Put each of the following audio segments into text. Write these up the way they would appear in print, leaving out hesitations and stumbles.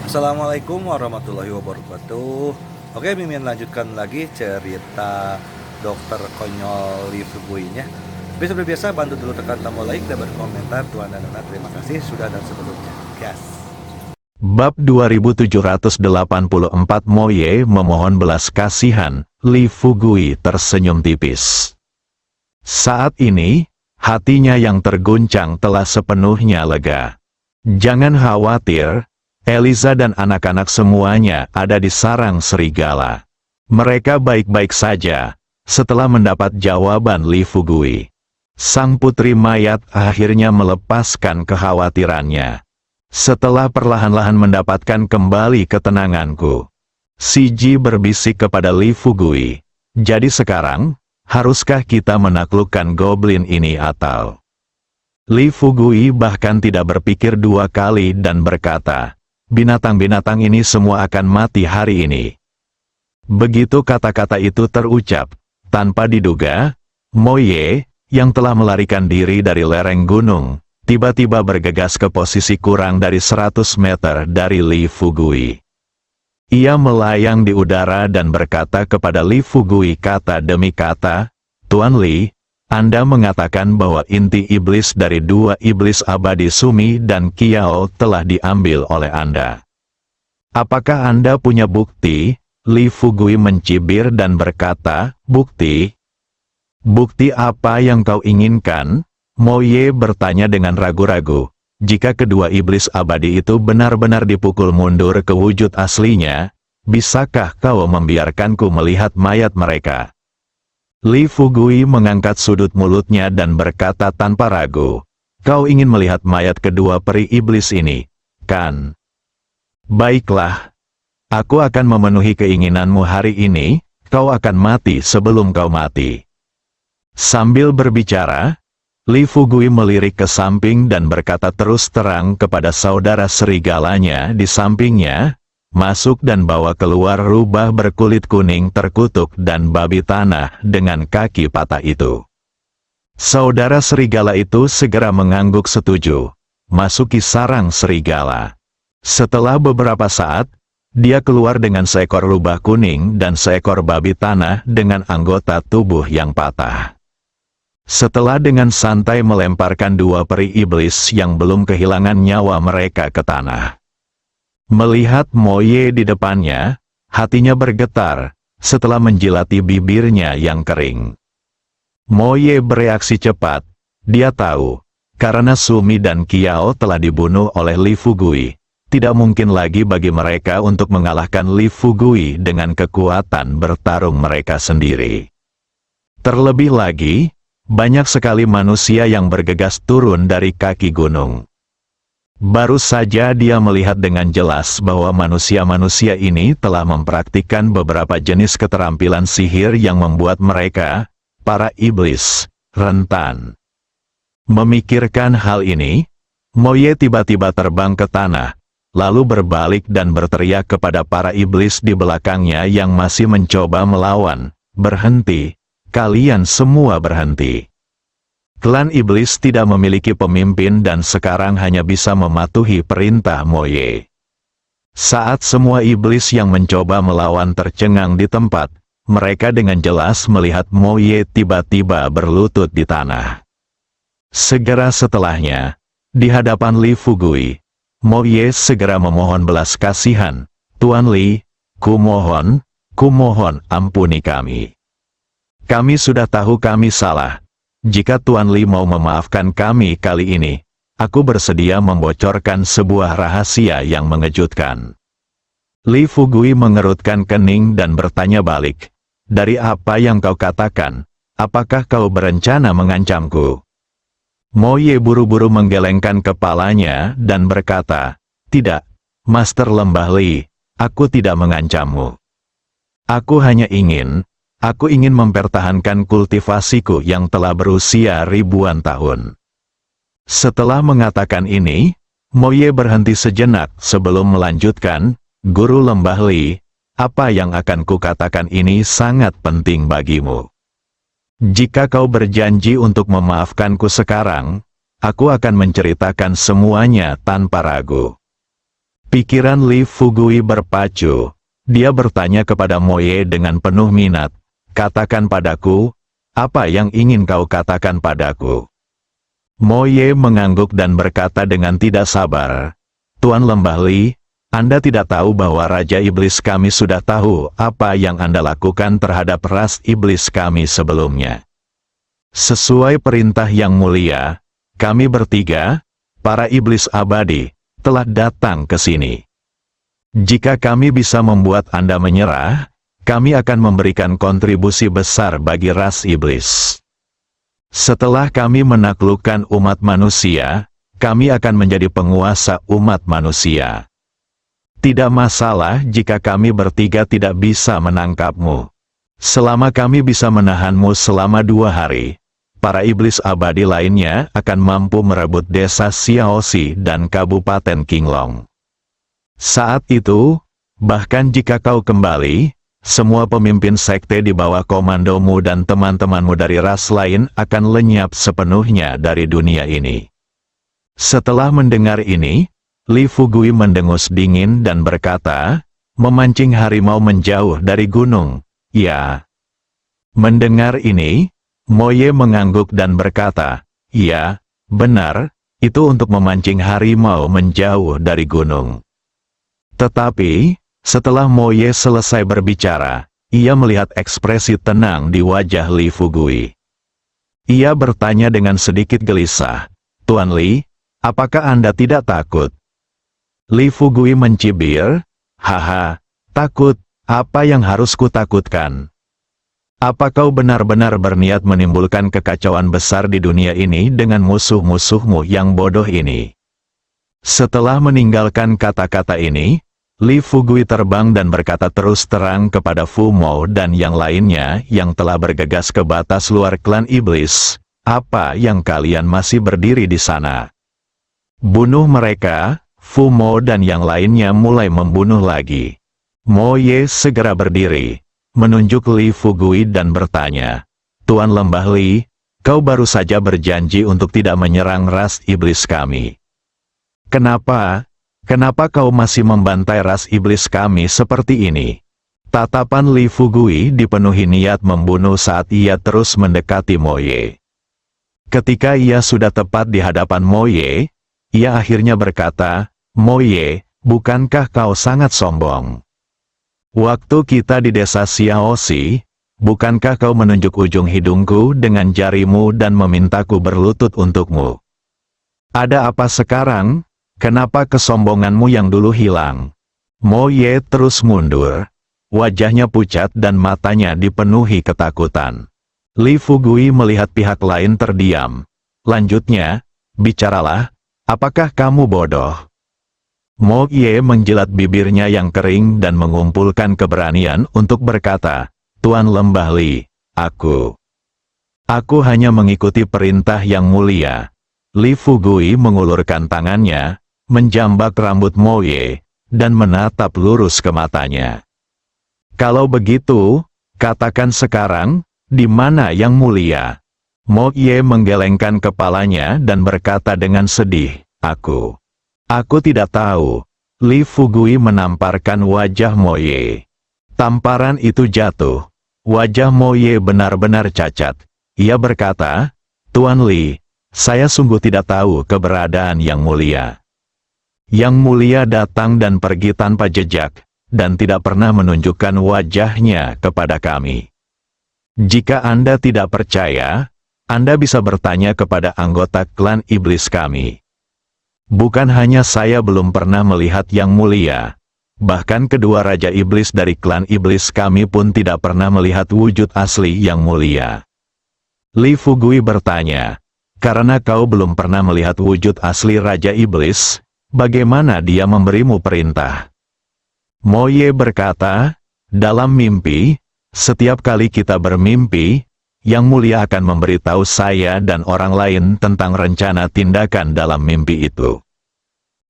Assalamualaikum warahmatullahi wabarakatuh. Oke, Mimin lanjutkan lagi cerita dokter konyol Lee Fugui-nya. Tapi seperti biasa, bantu dulu tekan tombol like dan berkomentar. Tuan dan Nona, terima kasih sudah dan sebelumnya. Gas. Bab 2784 Moye memohon belas kasihan, Lee Fugui tersenyum tipis. Saat ini, hatinya yang terguncang telah sepenuhnya lega. Jangan khawatir, Eliza dan anak-anak semuanya ada di sarang serigala. Mereka baik-baik saja, setelah mendapat jawaban Lee Fugui. Sang putri mayat akhirnya melepaskan kekhawatirannya. Setelah perlahan-lahan mendapatkan kembali ketenanganku, si Ji berbisik kepada Lee Fugui. Jadi sekarang, haruskah kita menaklukkan goblin ini atau? Lee Fugui bahkan tidak berpikir dua kali dan berkata, binatang-binatang ini semua akan mati hari ini. Begitu kata-kata itu terucap, tanpa diduga, Moye, yang telah melarikan diri dari lereng gunung, tiba-tiba bergegas ke posisi kurang dari 100 meter dari Lee Fugui. Ia melayang di udara dan berkata kepada Lee Fugui kata demi kata, Tuan Lee, Anda mengatakan bahwa inti iblis dari dua iblis abadi Sumi dan Kiao telah diambil oleh Anda. Apakah Anda punya bukti? Lee Fugui mencibir dan berkata, bukti? Bukti apa yang kau inginkan? Moye bertanya dengan ragu-ragu. Jika kedua iblis abadi itu benar-benar dipukul mundur ke wujud aslinya, bisakah kau membiarkanku melihat mayat mereka? Lee Fugui mengangkat sudut mulutnya dan berkata tanpa ragu, kau ingin melihat mayat kedua peri iblis ini, kan? Baiklah. Aku akan memenuhi keinginanmu hari ini, kau akan mati sebelum kau mati. Sambil berbicara, Lee Fugui melirik ke samping dan berkata terus terang kepada saudara serigalanya di sampingnya, masuk dan bawa keluar rubah berkulit kuning terkutuk dan babi tanah dengan kaki patah itu. Saudara serigala itu segera mengangguk setuju, masuki sarang serigala. Setelah beberapa saat, dia keluar dengan seekor rubah kuning dan seekor babi tanah dengan anggota tubuh yang patah. Setelah dengan santai melemparkan dua peri iblis yang belum kehilangan nyawa mereka ke tanah. Melihat Moye di depannya, hatinya bergetar, setelah menjilati bibirnya yang kering. Moye bereaksi cepat, dia tahu, karena Sumi dan Kiao telah dibunuh oleh Lee Fugui, tidak mungkin lagi bagi mereka untuk mengalahkan Lee Fugui dengan kekuatan bertarung mereka sendiri. Terlebih lagi, banyak sekali manusia yang bergegas turun dari kaki gunung. Baru saja dia melihat dengan jelas bahwa manusia-manusia ini telah mempraktikkan beberapa jenis keterampilan sihir yang membuat mereka, para iblis, rentan. Memikirkan hal ini, Moye tiba-tiba terbang ke tanah, lalu berbalik dan berteriak kepada para iblis di belakangnya yang masih mencoba melawan, berhenti. Kalian semua berhenti. Klan iblis tidak memiliki pemimpin dan sekarang hanya bisa mematuhi perintah Moye. Saat semua iblis yang mencoba melawan tercengang di tempat, mereka dengan jelas melihat Moye tiba-tiba berlutut di tanah. Segera setelahnya, di hadapan Lee Fugui, Moye segera memohon belas kasihan, Tuan Lee, kumohon ampuni kami. Kami sudah tahu kami salah. Jika Tuan Lee mau memaafkan kami kali ini, aku bersedia membocorkan sebuah rahasia yang mengejutkan. Lee Fugui mengerutkan kening dan bertanya balik. Dari apa yang kau katakan, apakah kau berencana mengancamku? Moye buru-buru menggelengkan kepalanya dan berkata, tidak, Master Lembah Lee, aku tidak mengancammu. Aku ingin mempertahankan kultivasiku yang telah berusia ribuan tahun. Setelah mengatakan ini, Moye berhenti sejenak sebelum melanjutkan, Guru Lembah Lee, apa yang akan kukatakan ini sangat penting bagimu. Jika kau berjanji untuk memaafkanku sekarang, aku akan menceritakan semuanya tanpa ragu. Pikiran Li Fugui berpacu. Dia bertanya kepada Moye dengan penuh minat, "Katakan padaku, apa yang ingin kau katakan padaku?" Moye mengangguk dan berkata dengan tidak sabar, "Tuan Lembah Li, Anda tidak tahu bahwa Raja Iblis kami sudah tahu apa yang Anda lakukan terhadap ras iblis kami sebelumnya. Sesuai perintah yang mulia, kami bertiga, para iblis abadi, telah datang ke sini. Jika kami bisa membuat Anda menyerah, kami akan memberikan kontribusi besar bagi ras iblis. Setelah kami menaklukkan umat manusia, kami akan menjadi penguasa umat manusia. Tidak masalah jika kami bertiga tidak bisa menangkapmu. Selama kami bisa menahanmu selama 2 hari, para iblis abadi lainnya akan mampu merebut desa Xiaoxi dan Kabupaten Qinglong. Saat itu, bahkan jika kau kembali, semua pemimpin sekte di bawah komandomu dan teman-temanmu dari ras lain akan lenyap sepenuhnya dari dunia ini." Setelah mendengar ini, Li Fugui mendengus dingin dan berkata, "Memancing harimau menjauh dari gunung, ya." Mendengar ini, Moye mengangguk dan berkata, "Ya, benar, itu untuk memancing harimau menjauh dari gunung." Tetapi, setelah Moye selesai berbicara, ia melihat ekspresi tenang di wajah Li Fugui. Ia bertanya dengan sedikit gelisah, "Tuan Li, apakah Anda tidak takut?" Li Fugui mencibir, "Haha, takut, apa yang harus kutakutkan? Apa kau benar-benar berniat menimbulkan kekacauan besar di dunia ini dengan musuh-musuhmu yang bodoh ini?" Setelah meninggalkan kata-kata ini, Li Fugui terbang dan berkata terus terang kepada Fu Mo dan yang lainnya yang telah bergegas ke batas luar klan iblis, "Apa yang kalian masih berdiri di sana? Bunuh mereka!" Fu Mo dan yang lainnya mulai membunuh lagi. Moye segera berdiri, menunjuk Li Fugui dan bertanya, "Tuan Lembah Li, kau baru saja berjanji untuk tidak menyerang ras iblis kami. Kenapa? Kenapa kau masih membantai ras iblis kami seperti ini?" Tatapan Li Fugui dipenuhi niat membunuh saat ia terus mendekati Moye. Ketika ia sudah tepat di hadapan Moye, ia akhirnya berkata, "Moye, bukankah kau sangat sombong? Waktu kita di desa Xiaoxi, bukankah kau menunjuk ujung hidungku dengan jarimu dan memintaku berlutut untukmu? Ada apa sekarang? Kenapa kesombonganmu yang dulu hilang?" Moye terus mundur. Wajahnya pucat dan matanya dipenuhi ketakutan. Li Fugui melihat pihak lain terdiam. Lanjutnya, "Bicaralah, apakah kamu bodoh?" Moye menjilat bibirnya yang kering dan mengumpulkan keberanian untuk berkata, "Tuan Lembah Li, aku hanya mengikuti perintah yang mulia." Li Fugui mengulurkan tangannya, menjambak rambut Moye, dan menatap lurus ke matanya. "Kalau begitu, katakan sekarang, di mana yang mulia?" Moye menggelengkan kepalanya dan berkata dengan sedih, Aku tidak tahu." Li Fugui menamparkan wajah Moye. Tamparan itu jatuh. Wajah Moye benar-benar cacat. Ia berkata, "Tuan Li, saya sungguh tidak tahu keberadaan Yang Mulia. Yang Mulia datang dan pergi tanpa jejak, dan tidak pernah menunjukkan wajahnya kepada kami. Jika Anda tidak percaya, Anda bisa bertanya kepada anggota klan iblis kami. Bukan hanya saya belum pernah melihat Yang Mulia, bahkan kedua raja iblis dari klan iblis kami pun tidak pernah melihat wujud asli Yang Mulia." Li Fugui bertanya, "Karena kau belum pernah melihat wujud asli raja iblis, bagaimana dia memberimu perintah?" Moye berkata, "Dalam mimpi, setiap kali kita bermimpi, Yang Mulia akan memberitahu saya dan orang lain tentang rencana tindakan dalam mimpi itu."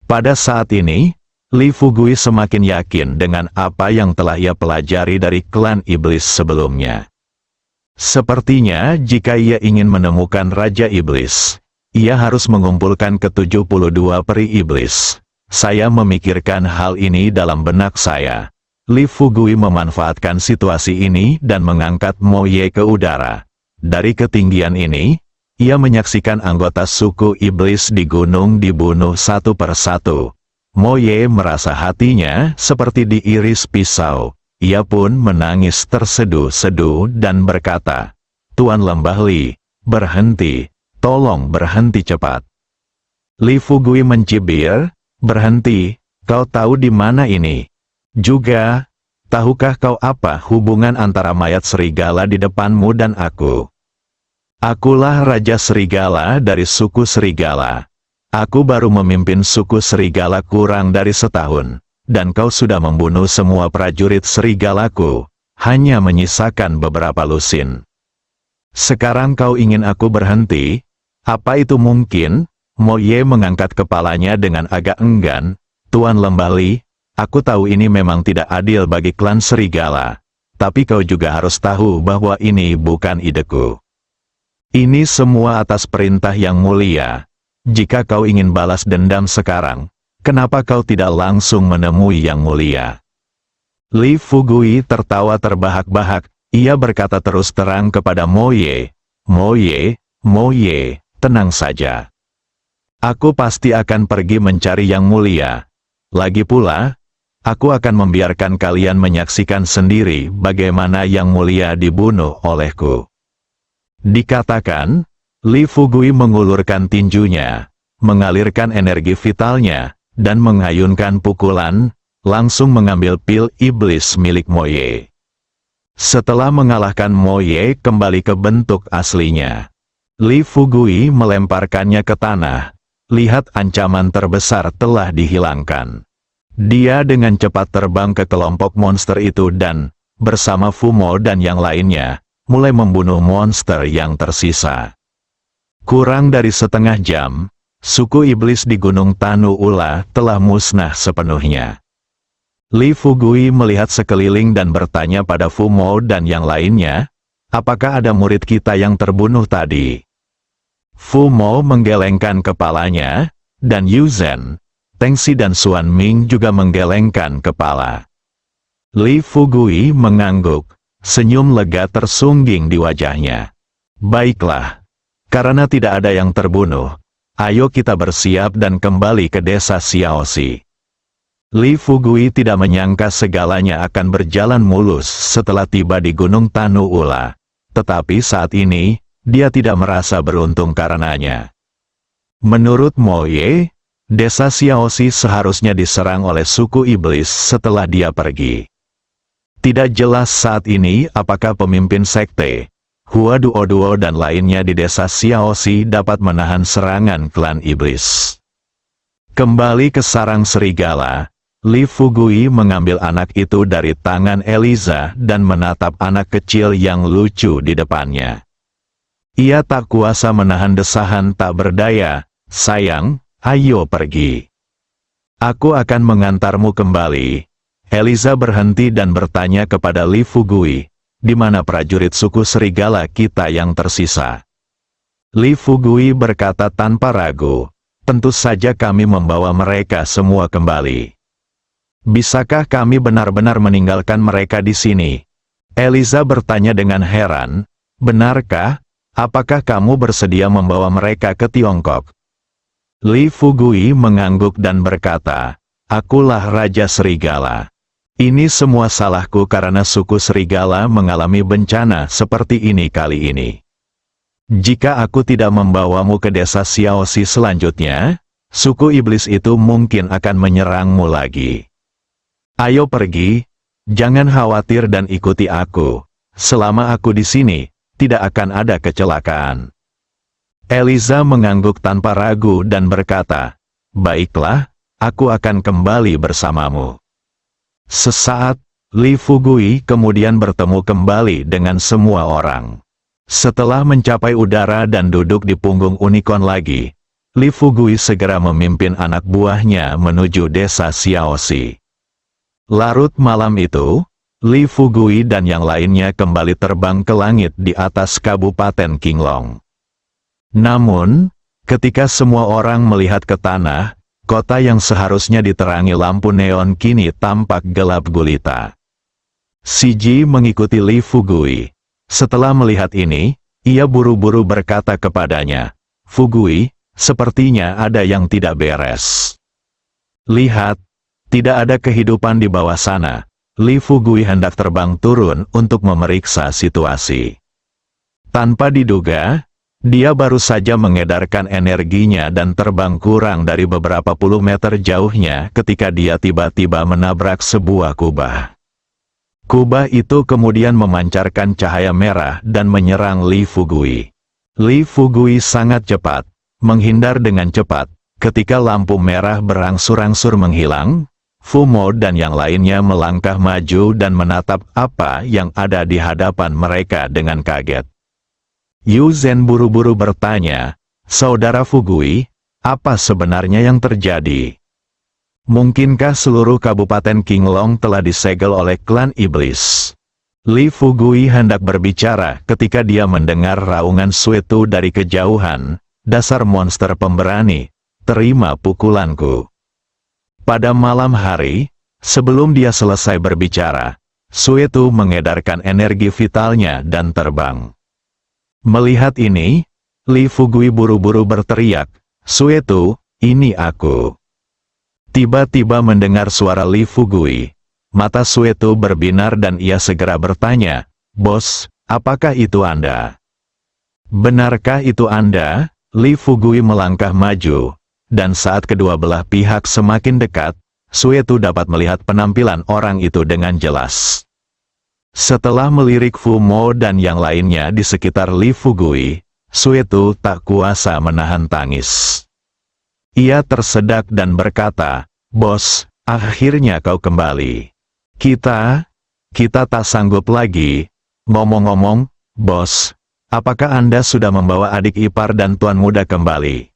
Pada saat ini, Li Fugui semakin yakin dengan apa yang telah ia pelajari dari klan iblis sebelumnya. Sepertinya jika ia ingin menemukan Raja Iblis, ia harus mengumpulkan ke-72 peri iblis. Saya memikirkan hal ini dalam benak saya. Li Fugui memanfaatkan situasi ini dan mengangkat Mo Ye ke udara. Dari ketinggian ini, ia menyaksikan anggota suku iblis di gunung dibunuh satu persatu. Mo Ye merasa hatinya seperti diiris pisau. Ia pun menangis terseduh-seduh dan berkata, "Tuan Lembah Li, berhenti, tolong berhenti cepat." Li Fugui mencibir, "Berhenti, kau tahu di mana ini? Juga, tahukah kau apa hubungan antara mayat serigala di depanmu dan aku? Akulah Raja Serigala dari suku Serigala. Aku baru memimpin suku Serigala kurang dari setahun, dan kau sudah membunuh semua prajurit serigalaku, hanya menyisakan beberapa lusin. Sekarang kau ingin aku berhenti? Apa itu mungkin?" Mo Ye mengangkat kepalanya dengan agak enggan. "Tuan Lembah Li, aku tahu ini memang tidak adil bagi klan serigala. Tapi kau juga harus tahu bahwa ini bukan ideku. Ini semua atas perintah Yang Mulia. Jika kau ingin balas dendam sekarang, kenapa kau tidak langsung menemui Yang Mulia?" Li Fugui tertawa terbahak-bahak. Ia berkata terus terang kepada Mo Ye, Mo Ye, tenang saja. Aku pasti akan pergi mencari Yang Mulia. Lagi pula, aku akan membiarkan kalian menyaksikan sendiri bagaimana Yang Mulia dibunuh olehku." Dikatakan, Li Fugui mengulurkan tinjunya, mengalirkan energi vitalnya, dan mengayunkan pukulan, langsung mengambil pil iblis milik Mo Ye. Setelah mengalahkan Mo Ye kembali ke bentuk aslinya, Li Fugui melemparkannya ke tanah. Lihat, ancaman terbesar telah dihilangkan. Dia dengan cepat terbang ke kelompok monster itu dan, bersama Fumo dan yang lainnya, mulai membunuh monster yang tersisa. Kurang dari setengah jam, suku iblis di Gunung Tanu Ula telah musnah sepenuhnya. Li Fugui melihat sekeliling dan bertanya pada Fumo dan yang lainnya, "Apakah ada murid kita yang terbunuh tadi?" Fumo menggelengkan kepalanya, dan Yu Zhen, Tengxi dan Xuan Ming juga menggelengkan kepala. Li Fugui mengangguk, senyum lega tersungging di wajahnya. "Baiklah, karena tidak ada yang terbunuh, ayo kita bersiap dan kembali ke desa Xiaoxi." Li Fugui tidak menyangka segalanya akan berjalan mulus setelah tiba di Gunung Tanu Ula. Tetapi saat ini, dia tidak merasa beruntung karenanya. Menurut Mo Ye, desa Xiaoxi seharusnya diserang oleh suku iblis setelah dia pergi. Tidak jelas saat ini apakah pemimpin sekte, Hua Duo dan lainnya di desa Xiaoxi dapat menahan serangan klan iblis. Kembali ke sarang serigala, Li Fugui mengambil anak itu dari tangan Eliza dan menatap anak kecil yang lucu di depannya. Ia tak kuasa menahan desahan tak berdaya, "Sayang, ayo pergi. Aku akan mengantarmu kembali." Eliza berhenti dan bertanya kepada Li Fugui, "Di mana prajurit suku serigala kita yang tersisa?" Li Fugui berkata tanpa ragu, "Tentu saja kami membawa mereka semua kembali." "Bisakah kami benar-benar meninggalkan mereka di sini?" Eliza bertanya dengan heran, "Benarkah? Apakah kamu bersedia membawa mereka ke Tiongkok?" Li Fugui mengangguk dan berkata, "Akulah Raja Serigala. Ini semua salahku karena suku Serigala mengalami bencana seperti ini kali ini. Jika aku tidak membawamu ke desa Xiaoxi selanjutnya, suku iblis itu mungkin akan menyerangmu lagi. Ayo pergi, jangan khawatir dan ikuti aku. Selama aku di sini, tidak akan ada kecelakaan." Eliza mengangguk tanpa ragu dan berkata, "Baiklah, aku akan kembali bersamamu." Sesaat, Li Fugui kemudian bertemu kembali dengan semua orang. Setelah mencapai udara dan duduk di punggung unicorn lagi, Li Fugui segera memimpin anak buahnya menuju desa Xiaoxi. Larut malam itu, Li Fugui dan yang lainnya kembali terbang ke langit di atas Kabupaten Qinglong. Namun, ketika semua orang melihat ke tanah, Kota yang seharusnya diterangi lampu neon kini tampak gelap gulita. Si Ji mengikuti Li Fugui. Setelah melihat ini, ia buru-buru berkata kepadanya, "Fugui, sepertinya ada yang tidak beres. Lihat, tidak ada kehidupan di bawah sana." Li Fugui hendak terbang turun untuk memeriksa situasi. Tanpa diduga, dia baru saja mengedarkan energinya dan terbang kurang dari beberapa puluh meter jauhnya ketika dia tiba-tiba menabrak sebuah kubah. Kubah itu kemudian memancarkan cahaya merah dan menyerang Li Fugui. Li Fugui sangat cepat, menghindar dengan cepat. Ketika lampu merah berangsur-angsur menghilang, Fumo dan yang lainnya melangkah maju dan menatap apa yang ada di hadapan mereka dengan kaget. Yu Zhen buru-buru bertanya, "Saudara Fugui, apa sebenarnya yang terjadi? Mungkinkah seluruh Kabupaten Qinglong telah disegel oleh klan iblis?" Li Fugui hendak berbicara ketika dia mendengar raungan Suetu dari kejauhan, "Dasar monster pemberani, terima pukulanku." Pada malam hari, sebelum dia selesai berbicara, Suetu mengedarkan energi vitalnya dan terbang. Melihat ini, Li Fugui buru-buru berteriak, "Suetu, ini aku." Tiba-tiba mendengar suara Li Fugui. Mata Suetu berbinar dan ia segera bertanya, "Bos, apakah itu Anda?" "Benarkah itu Anda?" Li Fugui melangkah maju, dan saat kedua belah pihak semakin dekat, Suetu dapat melihat penampilan orang itu dengan jelas. Setelah melirik Fumo dan yang lainnya di sekitar Li Fugui, Suetu tak kuasa menahan tangis. Ia tersedak dan berkata, "Bos, akhirnya kau kembali. Kita tak sanggup lagi. Ngomong-ngomong, Bos, apakah Anda sudah membawa adik ipar dan tuan muda kembali?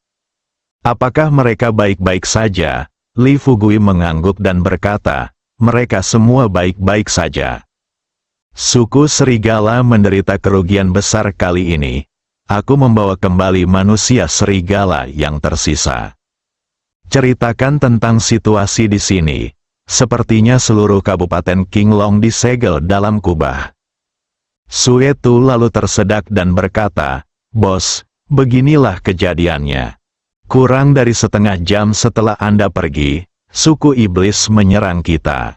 Apakah mereka baik-baik saja?" Li Fugui mengangguk dan berkata, "Mereka semua baik-baik saja. Suku serigala menderita kerugian besar kali ini. Aku membawa kembali manusia serigala yang tersisa." "Ceritakan tentang situasi di sini. Sepertinya seluruh Kabupaten Qinglong disegel dalam kubah." Suetu lalu tersedak dan berkata, "Bos, beginilah kejadiannya. Kurang dari setengah jam setelah Anda pergi, suku iblis menyerang kita.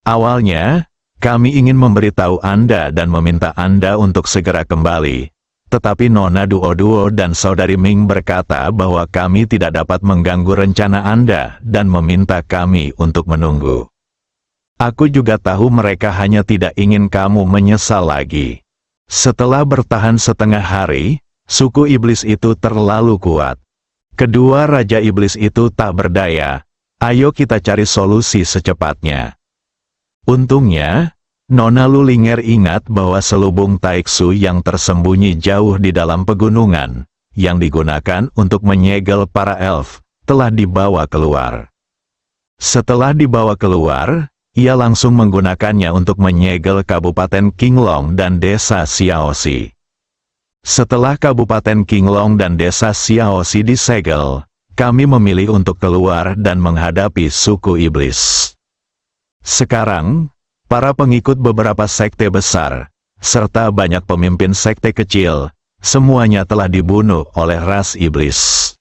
Awalnya, kami ingin memberitahu Anda dan meminta Anda untuk segera kembali. Tetapi Nona Duo dan Saudari Ming berkata bahwa kami tidak dapat mengganggu rencana Anda dan meminta kami untuk menunggu. Aku juga tahu mereka hanya tidak ingin kamu menyesal lagi. Setelah bertahan setengah hari, suku iblis itu terlalu kuat. Kedua Raja Iblis itu tak berdaya. Ayo kita cari solusi secepatnya." Untungnya, Nona Lulinger ingat bahwa selubung Taiksu yang tersembunyi jauh di dalam pegunungan, yang digunakan untuk menyegel para elf, telah dibawa keluar. Setelah dibawa keluar, ia langsung menggunakannya untuk menyegel Kabupaten Qinglong dan Desa Xiaoxi. Setelah Kabupaten Qinglong dan Desa Xiaoxi disegel, kami memilih untuk keluar dan menghadapi suku iblis. Sekarang, para pengikut beberapa sekte besar, serta banyak pemimpin sekte kecil, semuanya telah dibunuh oleh ras iblis.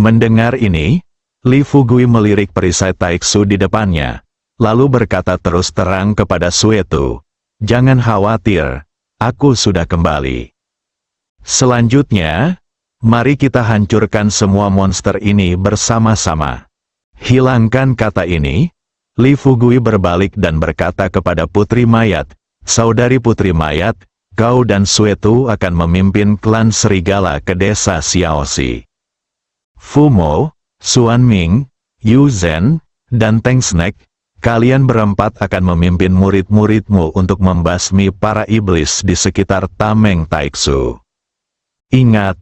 Mendengar ini, Li Fugui melirik perisai Taiksu di depannya, lalu berkata terus terang kepada Suetu, "Jangan khawatir, aku sudah kembali. Selanjutnya, mari kita hancurkan semua monster ini bersama-sama." Hilangkan kata ini, Li Fugui berbalik dan berkata kepada Putri Mayat, "Saudari Putri Mayat, kau dan Suetu akan memimpin klan serigala ke Desa Xiaoxi. Fumo, Xuan Ming, Yu Zhen, dan Teng Snack, kalian berempat akan memimpin murid-muridmu untuk membasmi para iblis di sekitar Tameng Taiksu. Ingat,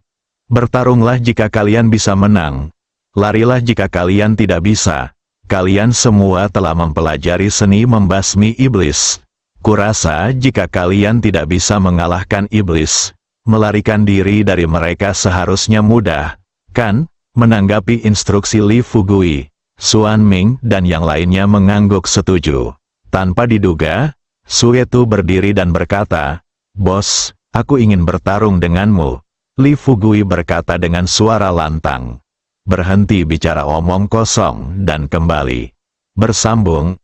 bertarunglah jika kalian bisa menang, larilah jika kalian tidak bisa. Kalian semua telah mempelajari seni membasmi iblis. Kurasa jika kalian tidak bisa mengalahkan iblis, melarikan diri dari mereka seharusnya mudah, kan?" Menanggapi instruksi Li Fugui, Xuan Ming dan yang lainnya mengangguk setuju. Tanpa diduga, Suetu berdiri dan berkata, "Bos, aku ingin bertarung denganmu." Li Fugui berkata dengan suara lantang. Berhenti bicara omong kosong dan kembali. Bersambung,